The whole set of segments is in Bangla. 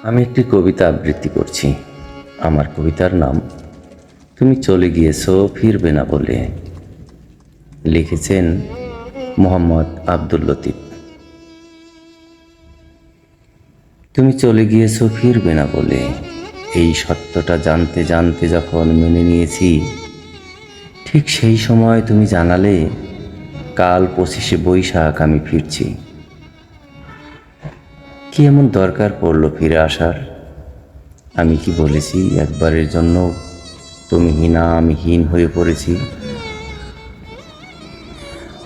আমি একটি কবিতা আবৃত্তি করছি। আমার কবিতার নাম তুমি চলে গিয়েছো ফিরবে না বলে। লিখেছেন মোহাম্মদ আব্দুল লতিফ। তুমি চলে গিয়েছো ফিরবে না বলে, এই সত্যটা জানতে জানতে যখন মেনে নিয়েছি, ঠিক সেই সময় তুমি জানালে কাল 25শে বৈশাখ আমি ফিরছি। কি এমন দরকার পড়লো ফিরে আসার? আমি কি বলেছি একবারের জন্য তুমি হীনা আমি হীন হয়ে পড়েছি?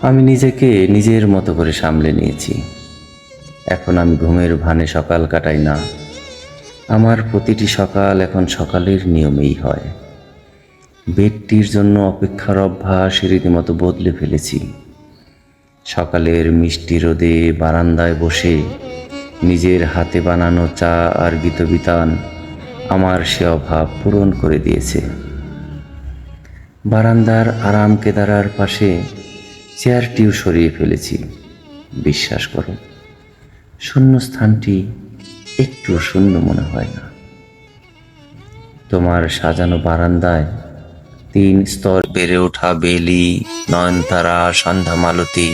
আমি নিজেকে নিজের মতো করে সামলে নিয়েছি। এখন আমি ঘুমের ভানে সকাল কাটাই না। আমার প্রতিটি সকাল এখন সকালের নিয়মেই হয়। বেডটির জন্য অপেক্ষার অভ্যাস রীতিমতো বদলে ফেলেছি। সকালের মিষ্টি রোদে বারান্দায় বসে নিজের হাতে বানানো চা আর গীতবিতান আমার সে অভাব পূরণ করে দিয়েছে। বারান্দার আরাম কেদারার পাশে চেয়ারটিও সরিয়ে ফেলেছি। বিশ্বাস করো, শূন্য স্থানটি একটু শূন্য মনে হয় না। তোমার সাজানো বারান্দায় 3 স্তর বেড়ে ওঠা বেলি, নয়নতারা, সন্ধ্যা মালতী,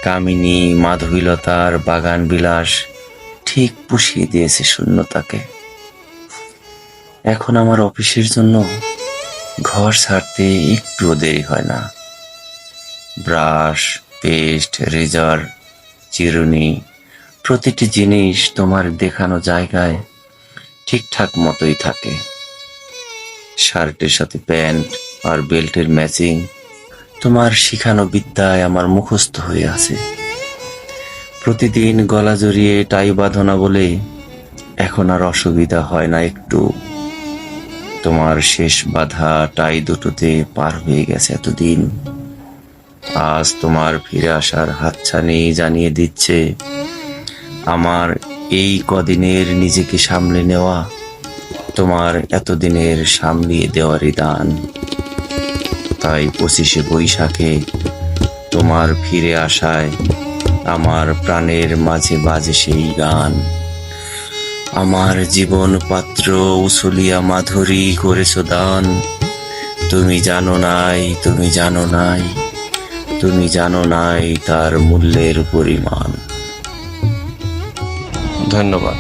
কামিনী, মাধবীলতার বাগান বিলাস ঠিক পুষিয়ে দিয়েছে শূন্যতাকে। এখন আমার অফিসের জন্য ঘর ছাড়তে একটুও দেরি হয় না। ব্রাশ, পেস্ট, রেজার, চিরুনি, প্রতিটি জিনিস তোমার দেখানো জায়গায় ঠিকঠাক মতোই থাকে। শার্টের সাথে প্যান্ট আর বেল্টের ম্যাচিং তোমার শিখানো বিদ্যায় আমার মুখস্থ হয়ে আছে। প্রতিদিন গলা জড়িয়ে টাই বাঁধো না বলে এখন আর অসুবিধা হয় না একটু। তোমার শেষ বাঁধা টাই দুটোতে পার হয়ে গেছে এতদিন। আজ তোমার ফিরে আসার হাতছানি জানিয়ে দিচ্ছে আমার এই কদিনের নিজেকে সামলে নেওয়া তোমার এতদিনের সামলিয়ে দেওয়ারই দান। তাই 25শে বৈশাখে তোমার ফিরে আসায় আমার প্রাণের মাঝে বাজে সেই গান। আমার জীবন পাত্র উছলিয়া মাধুরী করেছ দান। তুমি জানো নাই, তুমি জানো নাই, তুমি জানো নাই তার মূল্যের পরিমাণ। ধন্যবাদ।